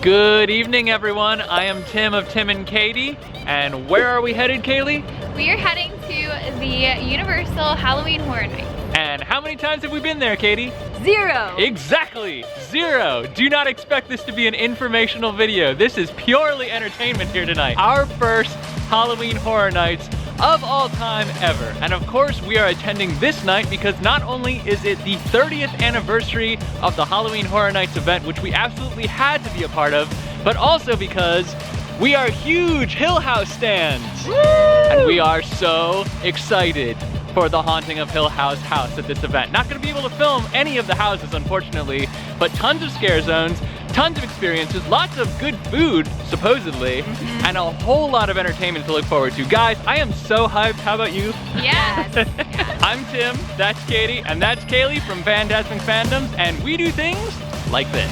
Good evening, everyone. I am Tim of Tim and Katie, and where are we headed, Kaylee? We are heading to the Universal Halloween Horror Nights. And how many times have we been there, Katie? 0. Exactly, 0. Do not expect this to be an informational video. This is purely entertainment here tonight. Our first Halloween Horror Nights of all time ever. And of course, we are attending this night because not only is it the 30th anniversary of the Halloween Horror Nights event, which we absolutely had to be a part of, but also because we are huge Hill House stands. Woo! And we are so excited for the Haunting of Hill House house at this event. Not gonna be able to film any of the houses, unfortunately, but tons of scare zones, tons of experiences, lots of good food, supposedly, and a whole lot of entertainment to look forward to. Guys, I am so hyped. How about you? Yes. I'm Tim, that's Katie, and that's Kaylee from Fantasmic Fandoms, and we do things like this.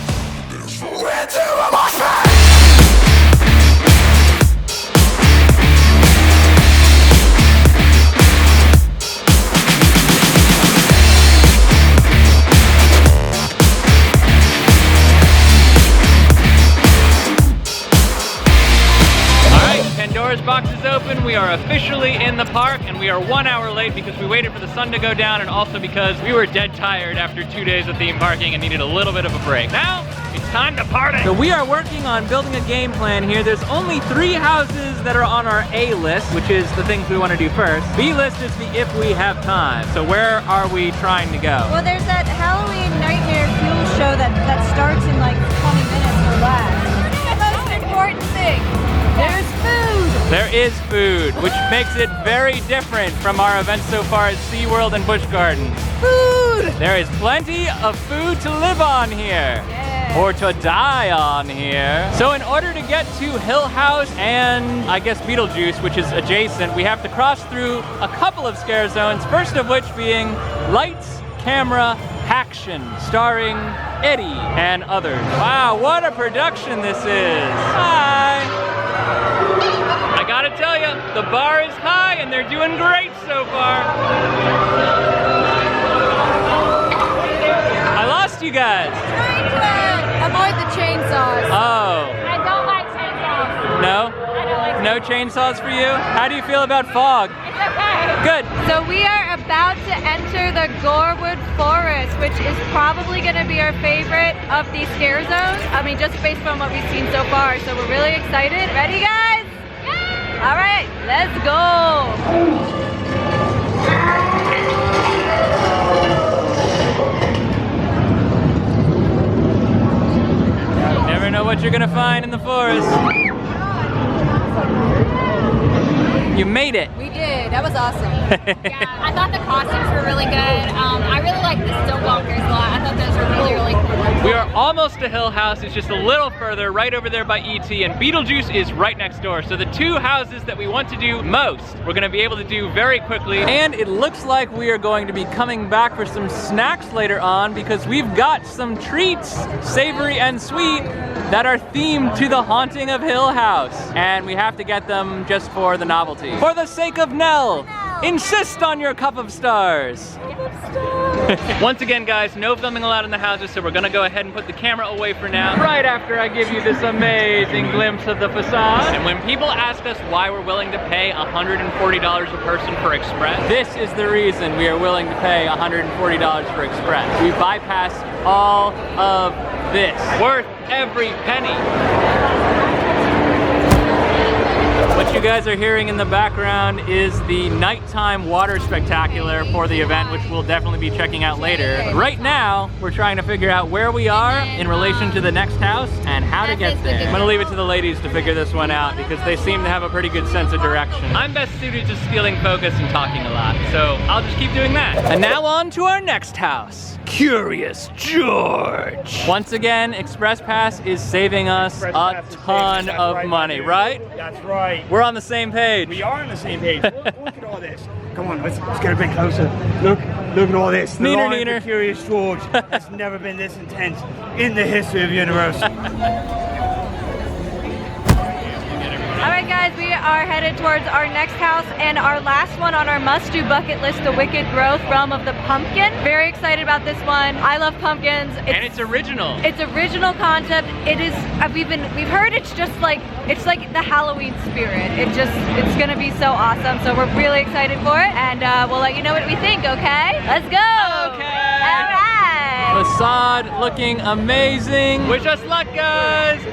Pandora's box is open. We are officially in the park, and we are 1 hour late because we waited for the sun to go down and also because we were dead tired after 2 days of theme parking and needed a little bit of a break. Now, it's time to party! So we are working on building a game plan here. There's only 3 houses that are on our A list, which is the things we want to do first. B list is the if we have time. So where are we trying to go? Well, there's that Halloween Nightmare Fuel show that starts in like 20 minutes or less. The most important thing. There's food! There is food, which makes it very different from our events so far at SeaWorld and Busch Gardens. Food! There is plenty of food to live on here. Yeah. Or to die on here. So in order to get to Hill House and I guess Beetlejuice, which is adjacent, we have to cross through a couple of scare zones, first of which being Lights, Camera, HACKtion, starring Eddie and others. Wow, what a production this is. Hi. I gotta tell you, the bar is high and they're doing great so far. I lost you guys. Trying to avoid the chainsaws. Oh. I don't like chainsaws. No? I don't like No chainsaws for you? How do you feel about fog? It's okay. Good. So we are about to enter the Gorewood forest, which is probably going to be our favorite of these scare zones. I mean, just based on what we've seen so far. So we're really excited. Ready, guys? Yeah. All right, let's go. Never know what you're gonna find in the forest. You made it. We did. That was awesome. Yeah, I thought the costumes were really good. I really like the still walkers a lot. I thought those were really, really cool. We are almost to Hill House. It's just a little further, right over there by E.T., and Beetlejuice is right next door. So the 2 houses that we want to do most, we're gonna be able to do very quickly. And it looks like we are going to be coming back for some snacks later on because we've got some treats, savory and sweet, that are themed to the Haunting of Hill House. And we have to get them just for the novelty. For the sake of Nell, insist on your cup of stars. Once again, guys, no filming allowed in the houses, so we're gonna go ahead and put the camera away for now, right after I give you this amazing glimpse of the facade. And when people ask us why we're willing to pay $140 a person for Express, this is the reason we are willing to pay $140 for Express. We bypass all of this. Worth every penny. What you guys are hearing in the background is the nighttime water spectacular for the event, which we'll definitely be checking out later. But right now, we're trying to figure out where we are in relation to the next house and how to get there. I'm gonna leave it to the ladies to figure this one out because they seem to have a pretty good sense of direction. I'm best suited to stealing focus and talking a lot, so I'll just keep doing that. And now on to our next house. Curious George. Once again, Express Pass is saving us a ton of money, right? That's right. We're on the same page. We are on the same page. Look at all this. Come on, let's get a bit closer. Look at all this. The Neener, line neener. for Curious George has never been this intense in the history of the universe. All right, guys, we are headed towards our next house and our last one on our must-do bucket list, the Wicked Growth, Realm of the Pumpkin. Very excited about this one. I love pumpkins. And it's original. It's original concept. It is. We've heard it's just like the Halloween spirit. It's gonna be so awesome. So we're really excited for it, and we'll let you know what we think. Okay, let's go. Okay. All right. Facade looking amazing. Wish us luck, guys.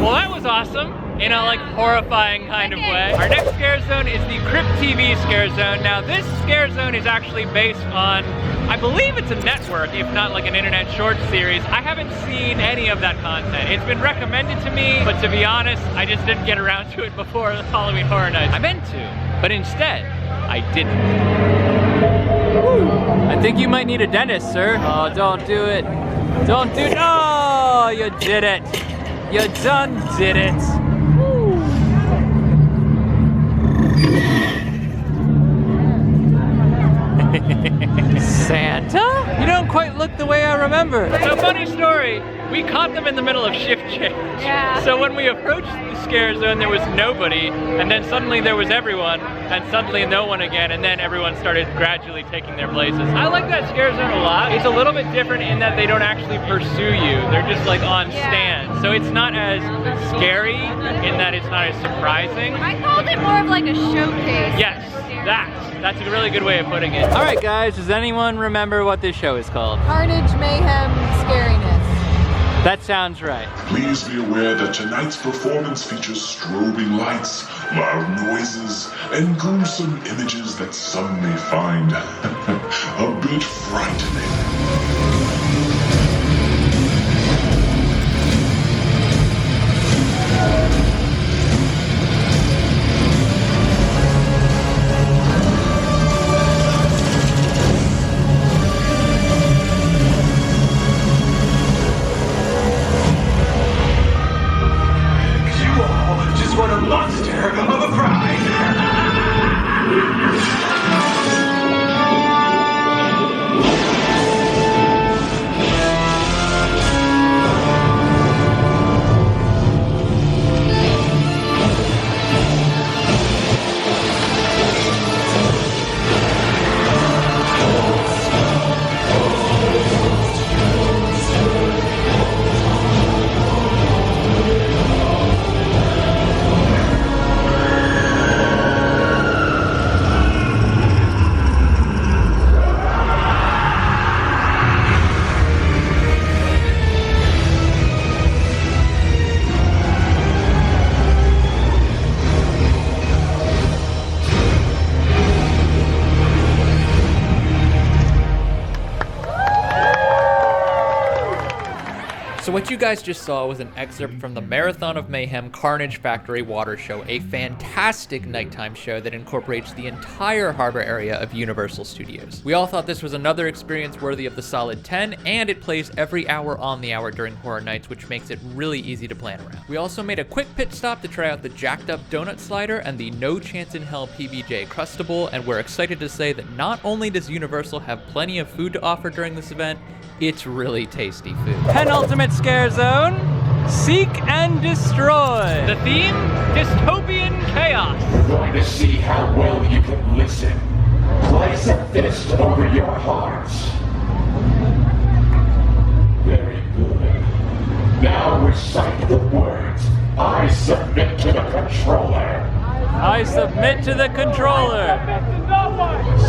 Well, that was awesome in a like horrifying kind of way. Our next scare zone is the Crypt TV Scarezone. Now this scare zone is actually based on, I believe it's a network, if not like an internet short series. I haven't seen any of that content. It's been recommended to me, but to be honest, I just didn't get around to it before the Halloween Horror Nights. I meant to, but instead, I didn't. I think you might need a dentist, sir. Oh, don't do it. Don't do it. Oh, you did it. You done did it. Santa? You don't quite look the way I remember. So funny story, we caught them in the middle of shift change. Yeah. So when we approached the scare zone, there was nobody, and then suddenly there was everyone, and suddenly no one again, and then everyone started gradually taking their places. I like that scare zone a lot. It's a little bit different in that they don't actually pursue you. They're just like on stands. So it's not as scary in that it's not as surprising. I called it more of like a showcase. Yes, that's a really good way of putting it. All right, guys, does anyone remember what this show is called? Carnage, Mayhem, Scariness. That sounds right. Please be aware that tonight's performance features strobing lights, loud noises, and gruesome images that some may find a bit frightening. What a monster of a bride! So what you guys just saw was an excerpt from the Marathon of Mayhem Carnage Factory Water Show, a fantastic nighttime show that incorporates the entire harbor area of Universal Studios. We all thought this was another experience worthy of the solid 10, and it plays every hour on the hour during horror nights, which makes it really easy to plan around. We also made a quick pit stop to try out the Jacked Up Donut Slider and the No Chance in Hell PBJ Crustable, and we're excited to say that not only does Universal have plenty of food to offer during this event, it's really tasty food. Penultimate scare zone, seek and destroy. The theme, dystopian chaos. We're going to see how well you can listen. Place a fist over your hearts. Very good. Now recite the words, I submit to the controller. I submit to the controller.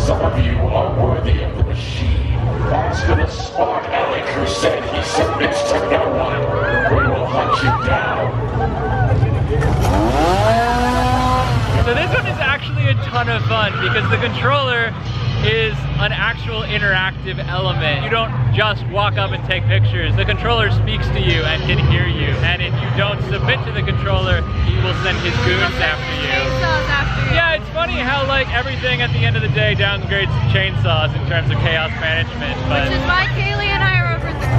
Some of you are worthy of the machine. As for the Spark Alec who said he submits to no one, we will hunt you down. So this one is actually a ton of fun because the controller is an actual interactive element. You don't just walk up and take pictures. The controller speaks to you and can hear you. And if you don't submit to the controller, he will send his goons after you. Yeah, it's funny how like everything at the end of the day downgrades to chainsaws in terms of chaos management. But Which is why Kaylee and I are over there.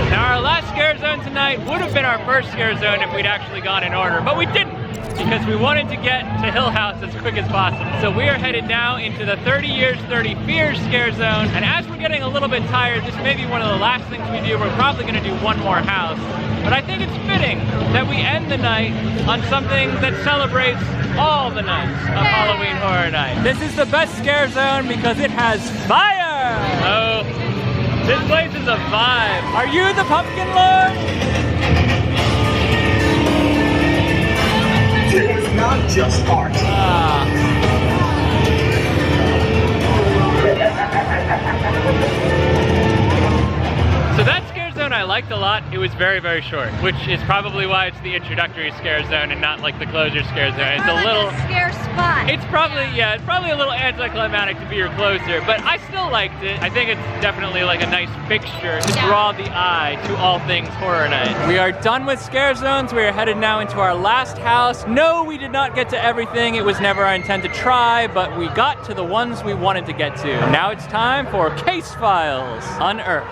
now our last scare zone tonight would have been our first scare zone if we'd actually gone in order, but we didn't. because we wanted to get to Hill House as quick as possible. So we are headed now into the 30 Years, 30 Fears scare zone. And as we're getting a little bit tired, this may be one of the last things we do. We're probably gonna do one more house. But I think it's fitting that we end the night on something that celebrates all the nights of Halloween Horror Night. This is the best scare zone because it has fire! Oh, this place is a vibe. Are you the Pumpkin Lord? It was not just art. So that scare zone I liked a lot. It was very, very short, which is probably why it's the introductory scare zone and not like the closure scare zone. It's a little scare spot. It's probably, yeah, it's probably a little anticlimactic to be your closer, but I still liked it. I think it's definitely like a nice fixture to draw the eye to all things horror night. We are done with scare zones. We are headed now into our last house. No, we did not get to everything. It was never our intent to try, but we got to the ones we wanted to get to. Now it's time for Case Files Unearthed.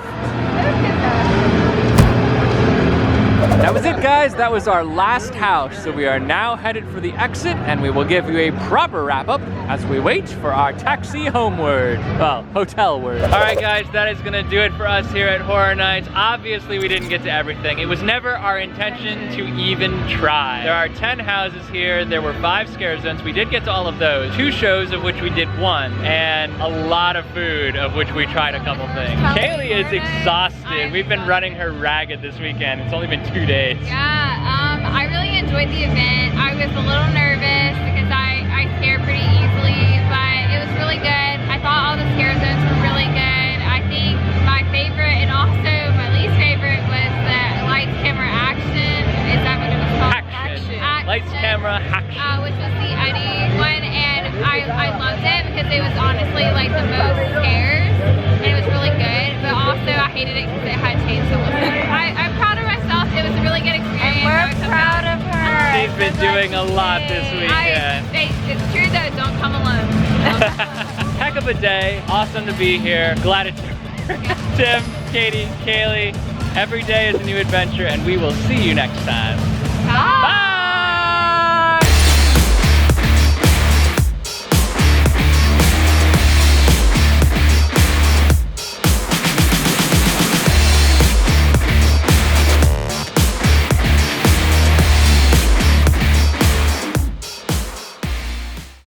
That was it, guys. That was our last house. So we are now headed for the exit, and we will give you a proper wrap-up as we wait for our taxi homeward. Well, hotelward. All right, guys, that is gonna do it for us here at Horror Nights. Obviously, we didn't get to everything. It was never our intention to even try. There are 10 houses here. There were 5 scare zones. We did get to all of those. 2 shows, of which we did 1, and a lot of food, of which we tried a couple things. Kaylee is exhausted. We've been running her ragged this weekend. It's only been 2 days. Yeah, I really enjoyed the event. I was a little nervous because I scare pretty easily, but it was really good. I thought all the scare zones were really good. I think my favorite and also my least favorite was the lights, camera, action. Is that what it was called? HACKtion. Action. Lights, camera, HACKtion. Which was the Eddie one, and I loved it because it was honestly like the most scares, and it was really good. But also I hated it because it had chainsaw. I'm proud of myself. It was a really good experience. We're proud of her. She's been doing a lot this weekend. It's true though, don't come alone. Heck of a day. Awesome to be here. Glad it's Tim, Katie, Kaylee. Every day is a new adventure, and we will see you next time. Bye. Bye.